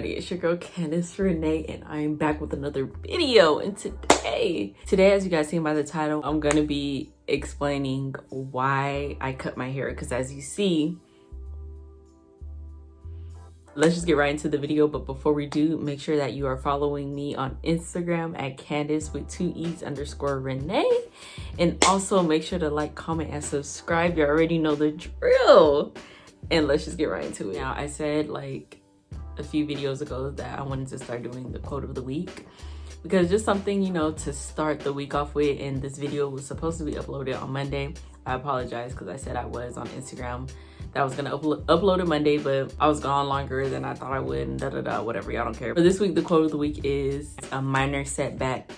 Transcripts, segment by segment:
everybody, it's your girl Candace, Renee, and I am back with another video. And today, as you guys seen by the title, I'm gonna be explaining why I cut my hair, because as you see, let's just get right into the video. But before we do, make sure that you are following me on Instagram at Candace with 2Es_Renee, and also make sure to like, comment, and subscribe. You already know the drill. And let's just get right into it. Now, I said like a few videos ago that I wanted to start doing the quote of the week, because just something, you know, to start the week off with. And this video was supposed to be uploaded on Monday. I apologize because I said I was on Instagram that I was gonna upload it Monday, but I was gone longer than I thought I would, and whatever, y'all don't care. But this week, the quote of the week is, a minor setback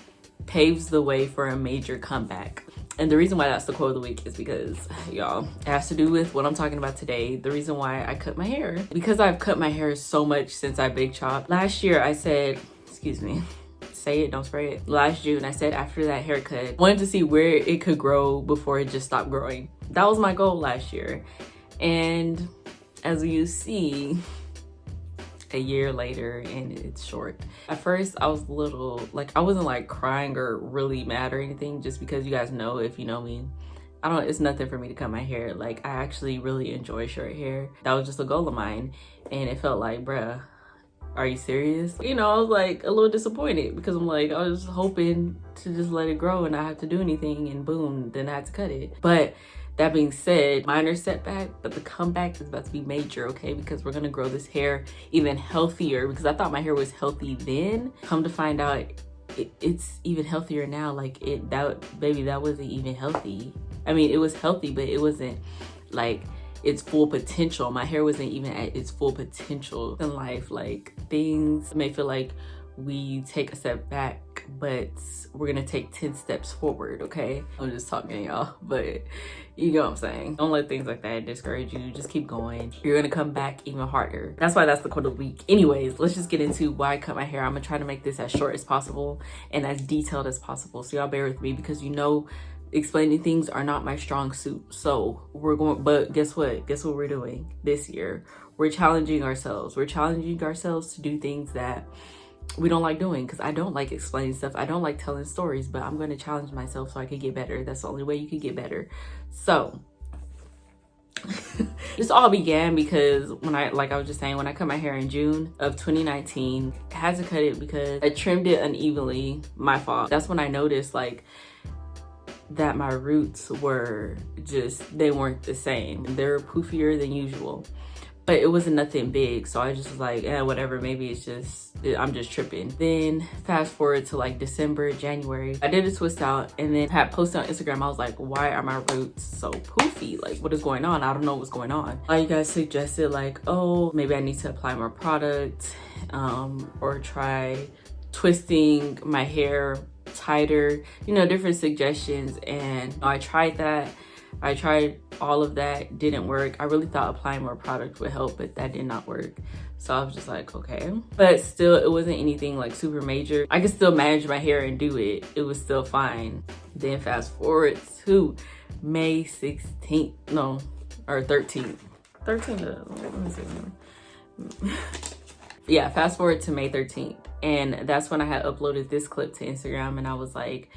paves the way for a major comeback. And the reason why that's the quote of the week is because, y'all, it has to do with what I'm talking about today. The reason why I cut my hair. Because I've cut my hair so much since I big chopped. Last year I said, excuse me, say it, don't spray it. Last June, I said after that haircut, I wanted to see where it could grow before it just stopped growing. That was my goal last year. And as you see, a year later, and it's short. At first I was a little like, I wasn't like crying or really mad or anything, just because you guys know, if you know me, it's nothing for me to cut my hair. Like, I actually really enjoy short hair. That was just a goal of mine, and it felt like, bruh, are you serious? You know, I was like a little disappointed, because I'm like, I was hoping to just let it grow and not have to do anything, and boom, then I had to cut it. But that being said, minor setback, but the comeback is about to be major, okay? Because we're gonna grow this hair even healthier, because I thought my hair was healthy then. Come to find out, it's even healthier now. Like, that wasn't even healthy. I mean, it was healthy, but it wasn't like its full potential. My hair wasn't even at its full potential in life. Like, things may feel like we take a step back, but we're gonna take 10 steps forward, okay? I'm just talking, y'all, but you know what I'm saying. Don't let things like that discourage you. Just keep going. You're gonna come back even harder. That's why that's the quote of the week. Anyways, let's just get into why I cut my hair. I'm gonna try to make this as short as possible and as detailed as possible, so y'all bear with me, because you know, explaining things are not my strong suit. So but guess what? Guess what we're doing this year? We're challenging ourselves. We're challenging ourselves to do things that we don't like doing, because I don't like explaining stuff. I don't like telling stories, but I'm going to challenge myself so I can get better. That's the only way you can get better. So this all began because like I was just saying, when I cut my hair in June of 2019, I had to cut it because I trimmed it unevenly. My fault. That's when I noticed like that my roots were they weren't the same. They're poofier than usual. But it wasn't nothing big, so I just was like, whatever, maybe I'm just tripping. Then fast forward to like December, January, I did a twist out, and then had posted on Instagram. I was like, why are my roots so poofy? Like, what is going on? I don't know what's going on. A lot of you guys suggested like, oh, maybe I need to apply more product, or try twisting my hair tighter, you know, different suggestions. And I tried that. I tried all of that, didn't work. I really thought applying more product would help, but that did not work. So I was just like, okay. But still, it wasn't anything like super major. I could still manage my hair and do it. It was still fine. Then fast forward to May 16th, no, or 13th. 13th, let me see. Yeah, fast forward to May 13th. And that's when I had uploaded this clip to Instagram, and I was like,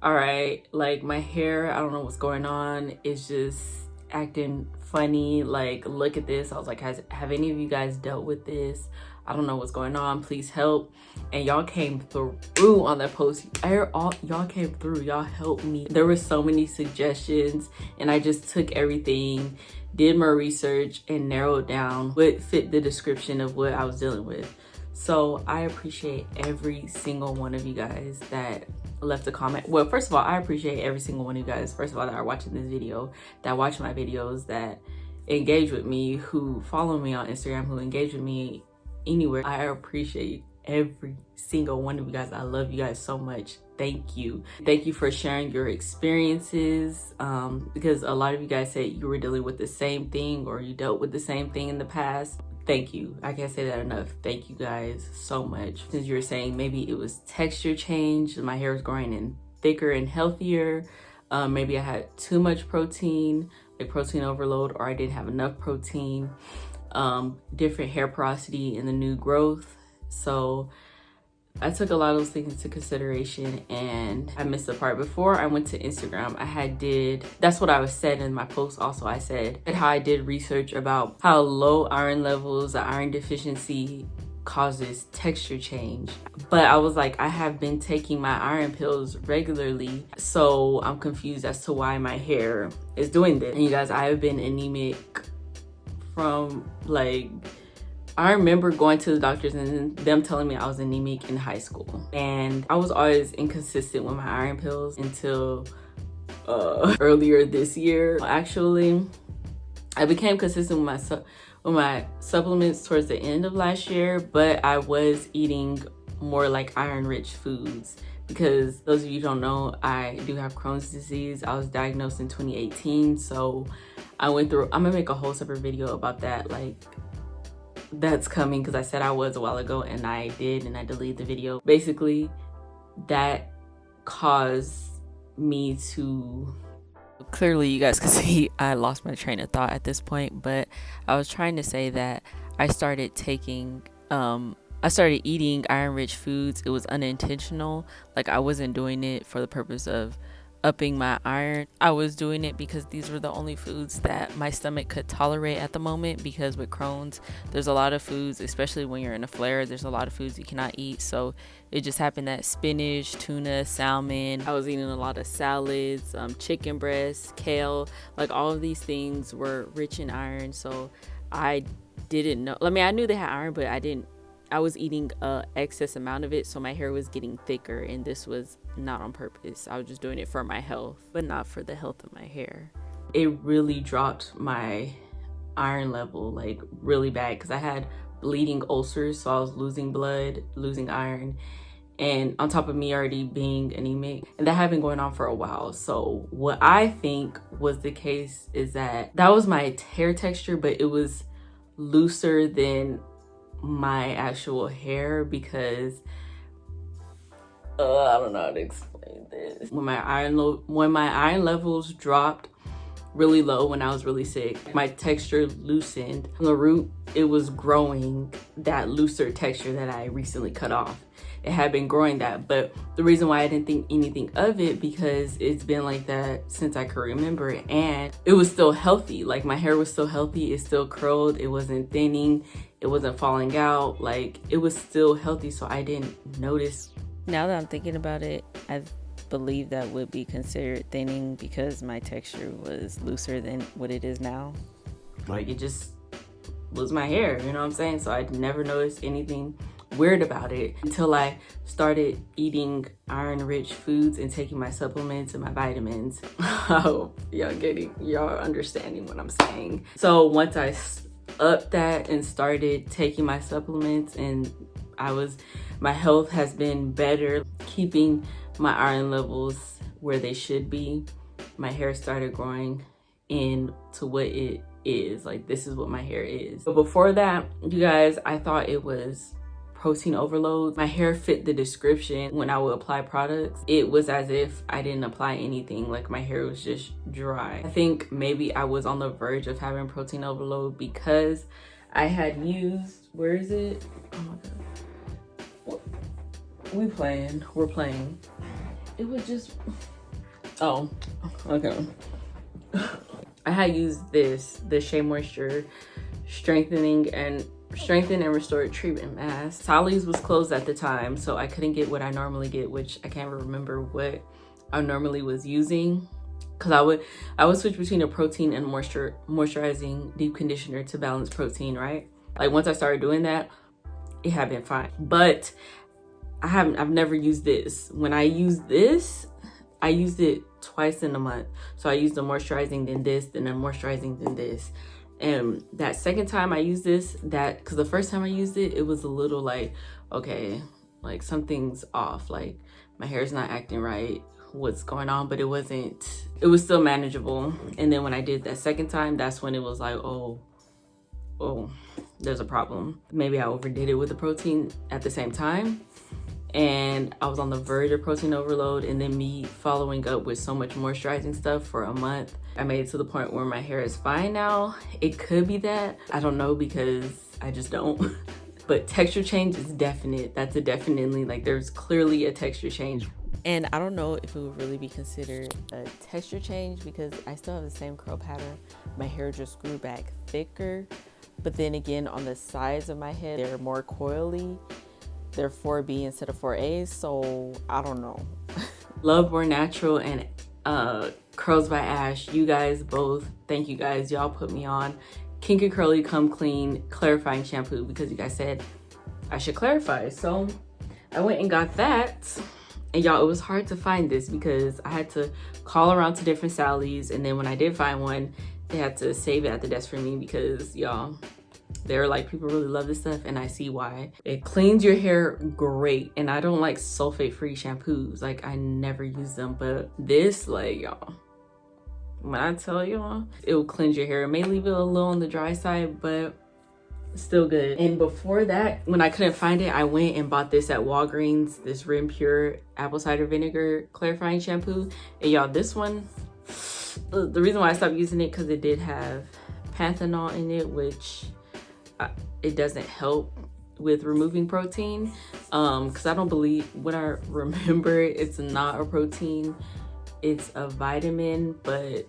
all right, like my hair, I don't know what's going on. It's just acting funny. Like, look at this. I was like, have any of you guys dealt with this? I don't know what's going on. Please help. And y'all came through on that post. Y'all came through. Y'all helped me. There were so many suggestions, and I just took everything, did more research, and narrowed down what fit the description of what I was dealing with. So I appreciate every single one of you guys that left a comment. Well, first of all, I appreciate every single one of you guys, first of all, that are watching this video, that watch my videos, that engage with me, who follow me on Instagram, who engage with me anywhere. I appreciate every single one of you guys. I love you guys so much. Thank you. Thank you for sharing your experiences, because a lot of you guys said you were dealing with the same thing, or you dealt with the same thing in the past. Thank you. I can't say that enough. Thank you guys so much. Since you were saying maybe it was texture change, my hair was growing in thicker and healthier. Maybe I had too much protein, like protein overload, or I didn't have enough protein. Different hair porosity in the new growth. So I took a lot of those things into consideration, and I missed the part. Before I went to Instagram, that's what I was said in my post also. I said how I did research about how low iron levels, the iron deficiency causes texture change. But I was like, I have been taking my iron pills regularly, so I'm confused as to why my hair is doing this. And you guys, I have been anemic from like, I remember going to the doctors and them telling me I was anemic in high school. And I was always inconsistent with my iron pills until earlier this year. Actually, I became consistent with my supplements towards the end of last year, but I was eating more like iron-rich foods. Because those of you who don't know, I do have Crohn's disease. I was diagnosed in 2018, so I'm gonna make a whole separate video about that. Like, that's coming because I said I was a while ago, and I did, and I deleted the video. Basically, that caused me to... Clearly, you guys can see I lost my train of thought at this point, but I was trying to say that I started eating iron-rich foods. It was unintentional. Like, I wasn't doing it for the purpose of upping my iron. I was doing it because these were the only foods that my stomach could tolerate at the moment, because with Crohn's, there's a lot of foods, especially when you're in a flare, there's a lot of foods you cannot eat. So it just happened that spinach, tuna, salmon, I was eating a lot of salads, chicken breast, kale, like all of these things were rich in iron. So I didn't know, I mean, I knew they had iron, but I was eating a excess amount of it, so my hair was getting thicker, and this was not on purpose. I was just doing it for my health, but not for the health of my hair. It really dropped my iron level, like really bad, because I had bleeding ulcers, so I was losing blood, losing iron, and on top of me already being anemic, and that had been going on for a while. So what I think was the case is that was my hair texture, but it was looser than my actual hair, because I don't know how to explain this. When my iron levels dropped really low, when I was really sick, my texture loosened. From the root, it was growing that looser texture that I recently cut off. It had been growing that, but the reason why I didn't think anything of it, because it's been like that since I could remember, and it was still healthy. Like, my hair was still healthy, it still curled, it wasn't thinning, it wasn't falling out, like it was still healthy, so I didn't notice. Now that I'm thinking about it, I believe that would be considered thinning, because my texture was looser than what it is now. Like, it just was my hair, you know what I'm saying? So I never noticed anything weird about it until I started eating iron-rich foods and taking my supplements and my vitamins. I hope y'all understanding what I'm saying. So once I upped that and started taking my supplements, and my health has been better, keeping my iron levels where they should be. My hair started growing into what it is. Like, this is what my hair is. But before that, you guys, I thought it was protein overload. My hair fit the description. When I would apply products, it was as if I didn't apply anything. Like, my hair was just dry. I think maybe I was on the verge of having protein overload, because I had used, where is it? Oh my God. We're playing. It was just, oh, okay. I had used the Shea Moisture Strengthen and Restore Treatment Mask. Sally's was closed at the time, so I couldn't get what I normally get, which I can't remember what I normally was using, because I would switch between a protein and moisturizing deep conditioner to balance protein, right? Like, once I started doing that, it had been fine. But I've never used this. When I used this, I used it twice in a month. So I used the moisturizing, then this, then the moisturizing, then this. And that second time I used this, because the first time I used it, it was a little like, okay, like something's off. Like, my hair's not acting right. What's going on? But it was still manageable. And then when I did that second time, that's when it was like, oh, there's a problem. Maybe I overdid it with the protein at the same time, and I was on the verge of protein overload, and then me following up with so much moisturizing stuff for a month, I made it to the point where my hair is fine now. It could be that, I don't know, because I just don't. but texture change is definite. That's a definitely, like, there's clearly a texture change. And I don't know if it would really be considered a texture change because I still have the same curl pattern. My hair just grew back thicker, but then again, on the sides of my head, they're more coily. They're 4B instead of 4A, so I don't know. Love More Natural and Curls by Ash, you guys both, thank you guys. Y'all put me on Kinky Curly Come Clean clarifying shampoo because you guys said I should clarify. So I went and got that. And y'all, it was hard to find this because I had to call around to different Sally's, and then when I did find one, they had to save it at the desk for me because y'all, they're like, people really love this stuff, and I see why. It cleans your hair great, and I don't like sulfate-free shampoos. Like, I never use them, but this, like, y'all, when I tell y'all, it will cleanse your hair. It may leave it a little on the dry side, but still good. And before that, when I couldn't find it, I went and bought this at Walgreens, this Rim Pure apple cider vinegar clarifying shampoo. And y'all, this one, the reason why I stopped using it because it did have panthenol in it, which it doesn't help with removing protein, because I don't believe, what I remember, it's not a protein, it's a vitamin, but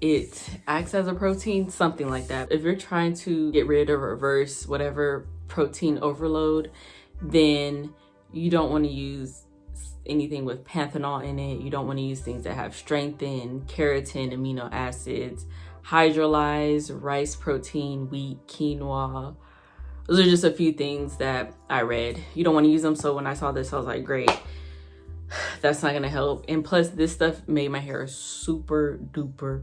it acts as a protein, something like that. If you're trying to get rid of, reverse whatever protein overload, then you don't want to use anything with panthenol in it. You don't want to use things that have strengthened keratin, amino acids, hydrolyzed rice protein, wheat, quinoa. Those are just a few things that I read. You don't want to use them. So when I saw this, I was like, great, that's not gonna help. And plus, this stuff made my hair super duper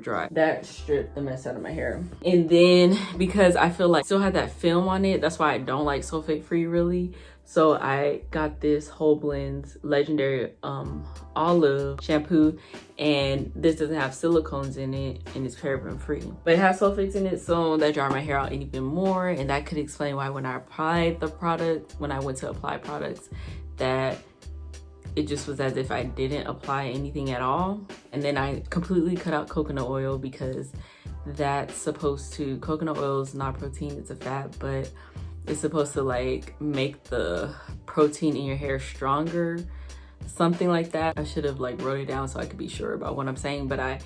dry. That stripped the mess out of my hair. And then because I feel like I still had that film on it, that's why I don't like sulfate free really. So I got this Whole Blends Legendary Olive shampoo, and this doesn't have silicones in it and it's paraben free, but it has sulfates in it, so that dried my hair out even more. And that could explain why when I applied the product, when I went to apply products, that it just was as if I didn't apply anything at all. And then I completely cut out coconut oil because that's supposed to, coconut oil is not protein, it's a fat, but it's supposed to like make the protein in your hair stronger, something like that. I should have like wrote it down so I could be sure about what I'm saying, but I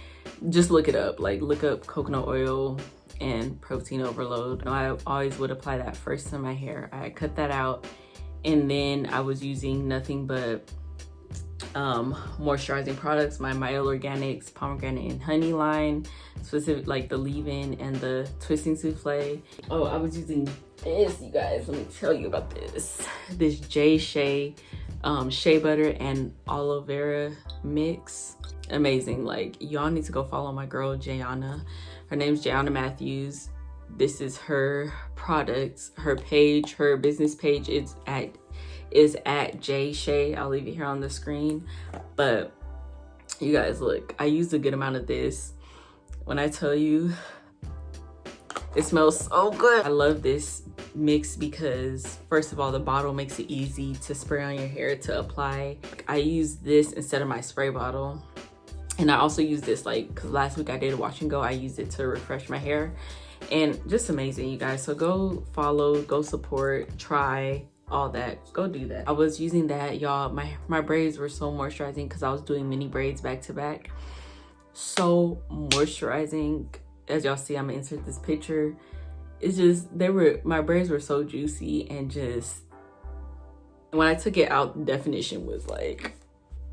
just look it up, like look up coconut oil and protein overload. I always would apply that first to my hair. I cut that out, and then I was using nothing but moisturizing products, my Mild Organics pomegranate and honey line, specific, like the leave-in and the twisting souffle. Oh, I was using this, you guys, let me tell you about this J Shea shea butter and aloe vera mix. Amazing. Like, y'all need to go follow my girl Jayana. Her name's Jayana Matthews. This is her products, her page, her business page is at J Shea. I'll leave it here on the screen. But you guys, look, I used a good amount of this. When I tell you, it smells so good. I love this mix because first of all, the bottle makes it easy to spray on your hair to apply. I use this instead of my spray bottle. And I also use this, like, because last week I did a wash and go, I used it to refresh my hair. And just amazing, you guys. So go follow, go support, try, all that, go do that. I was using that, y'all. My braids were so moisturizing because I was doing mini braids back to back. So moisturizing. As y'all see, I'm gonna insert this picture. It's just, my braids were so juicy, and just when I took it out, the definition was like,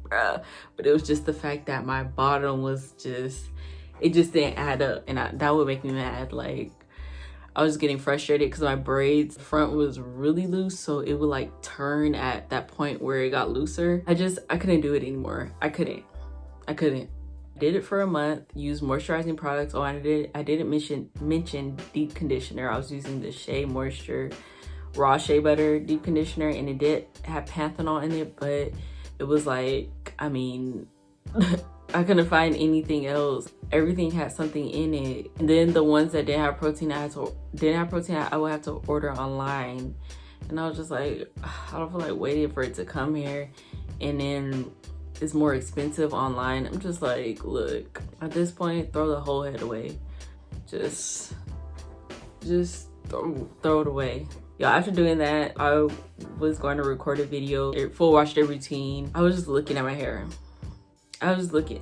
bruh. But it was just the fact that my bottom was just, it just didn't add up, and that would make me mad. Like, I was getting frustrated because my braids front was really loose, so it would like turn at that point where it got looser. I couldn't do it anymore. I couldn't. Did it for a month, used moisturizing products. Oh, I didn't mention deep conditioner. I was using the Shea Moisture raw shea butter deep conditioner, and it did have panthenol in it, but it was like, I mean, I couldn't find anything else. Everything had something in it. And then the ones that didn't have protein, I would have to order online. And I was just like, I don't feel like waiting for it to come here. And then it's more expensive online. I'm just like, look, at this point, throw the whole head away. Just throw it away. Y'all, after doing that, I was going to record a video, full wash day routine. I was just looking at my hair. I was just looking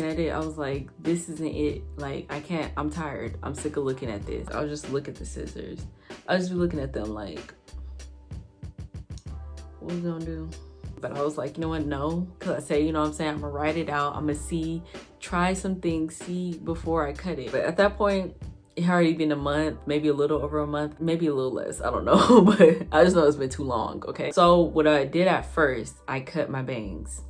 at it. I was like, this isn't it. Like, I can't, I'm tired. I'm sick of looking at this. I would just look at the scissors. I was just looking at them like, what we gonna do? But I was like, you know what, no. Cause I say, you know what I'm saying? I'm gonna write it out. I'm gonna try some things, see before I cut it. But at that point, it had already been a month, maybe a little over a month, maybe a little less, I don't know. But I just know it's been too long, okay? So what I did at first, I cut my bangs.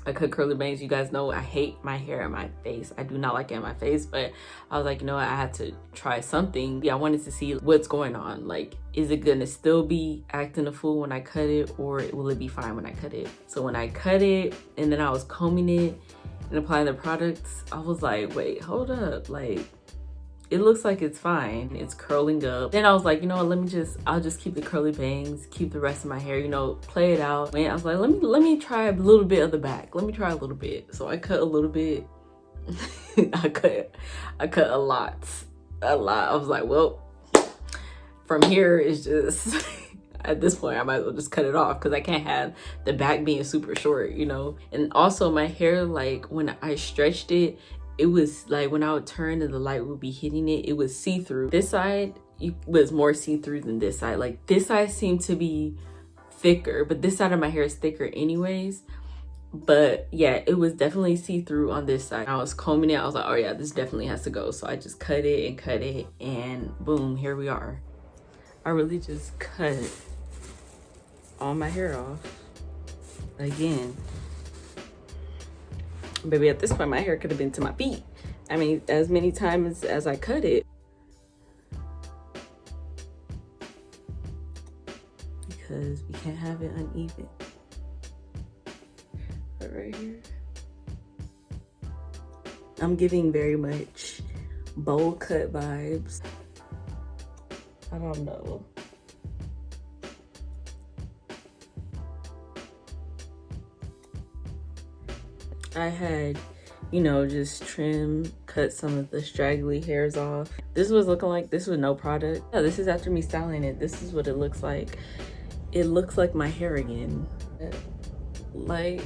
I cut curly bangs. You guys know I hate my hair in my face. I do not like it in my face, but I was like, you know what? I had to try something. Yeah, I wanted to see what's going on. Like, is it gonna still be acting a fool when I cut it, or will it be fine when I cut it? So when I cut it and then I was combing it and applying the products, I was like, wait, hold up. Like, it looks like it's fine. It's curling up. Then I was like, you know what, I'll just keep the curly bangs, keep the rest of my hair, you know, play it out. And I was like, let me try a little bit of the back. Let me try a little bit. So I cut a little bit. I cut a lot. I was like, well, from here it's just, at this point, I might as well just cut it off because I can't have the back being super short, you know? And also my hair, like when I stretched it, it was like when I would turn and the light would be hitting it, it was see-through. This side was more see-through than this side. Like this side seemed to be thicker, but this side of my hair is thicker anyways. But yeah, it was definitely see-through on this side. I was combing it, I was like, oh yeah, this definitely has to go. So I just cut it and boom, here we are. I really just cut all my hair off again. Baby, at this point, my hair could have been to my feet. I mean, as many times as I cut it. Because we can't have it uneven. But right here. I'm giving very much bowl cut vibes. I don't know. I had, you know, just cut some of the straggly hairs off. This was looking like this was no product. Yeah, this is after me styling it. This is what it looks like. It looks like my hair again. Like,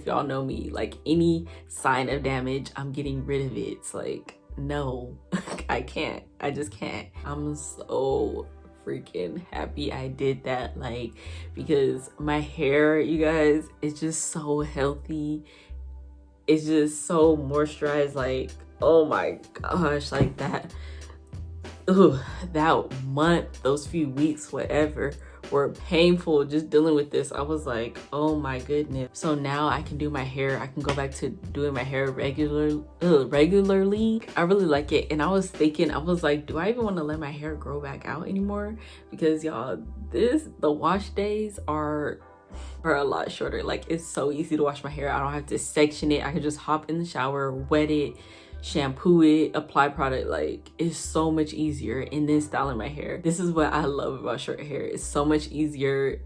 y'all know me, like any sign of damage, I'm getting rid of it. It's like, no, I can't. I just can't. I'm so freaking happy I did that, like, because my hair, you guys, is just so healthy. It's just so moisturized. Like, oh my gosh, like that month, those few weeks, whatever, were painful just dealing with this. I was like, oh my goodness. So now I can do my hair. I can go back to doing my hair regularly. I really like it. And I was thinking, I was like, do I even want to let my hair grow back out anymore? Because y'all, the wash days are a lot shorter. Like, it's so easy to wash my hair. I don't have to section it. I can just hop in the shower, wet it, shampoo it, apply product. Like, it's so much easier. And then styling my hair, this is what I love about short hair. It's so much easier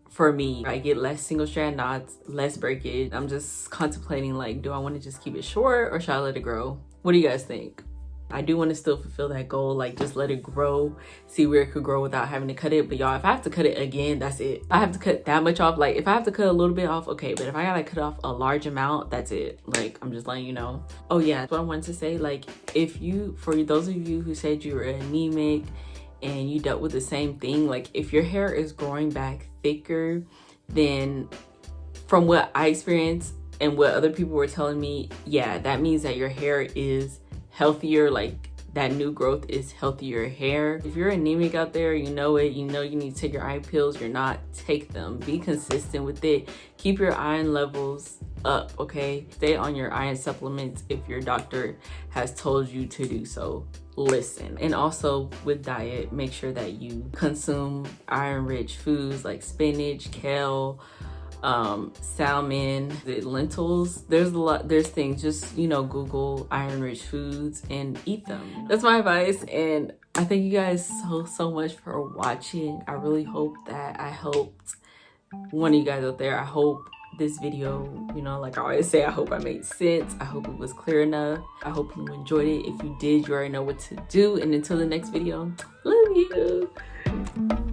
for me. I get less single strand knots, less breakage. I'm just contemplating, like, do I want to just keep it short or should I let it grow? What do you guys think? I do want to still fulfill that goal, like just let it grow, see where it could grow without having to cut it. But y'all, if I have to cut it again, that's it. I have to cut that much off. Like, if I have to cut a little bit off, okay, but if I gotta cut off a large amount, that's it. Like, I'm just letting you know. Oh yeah, that's what I wanted to say. Like, for those of you who said you were anemic and you dealt with the same thing, like if your hair is growing back thicker, then from what I experienced and what other people were telling me, yeah, that means that your hair is healthier. Like, that new growth is healthier hair. If you're anemic out there, you know it. You know you need to take your iron pills. You're not, take them. Be consistent with it. Keep your iron levels up, okay? Stay on your iron supplements if your doctor has told you to do so. Listen. And also with diet, make sure that you consume iron-rich foods like spinach, kale, salmon, lentils. There's things, just, you know, Google iron rich foods and eat them. That's my advice. And I thank you guys so much for watching. I really hope that I helped one of you guys out there. I hope this video, you know, like I always say, I hope I made sense. I hope it was clear enough. I hope you enjoyed it. If you did, you already know what to do. And until the next video, love you.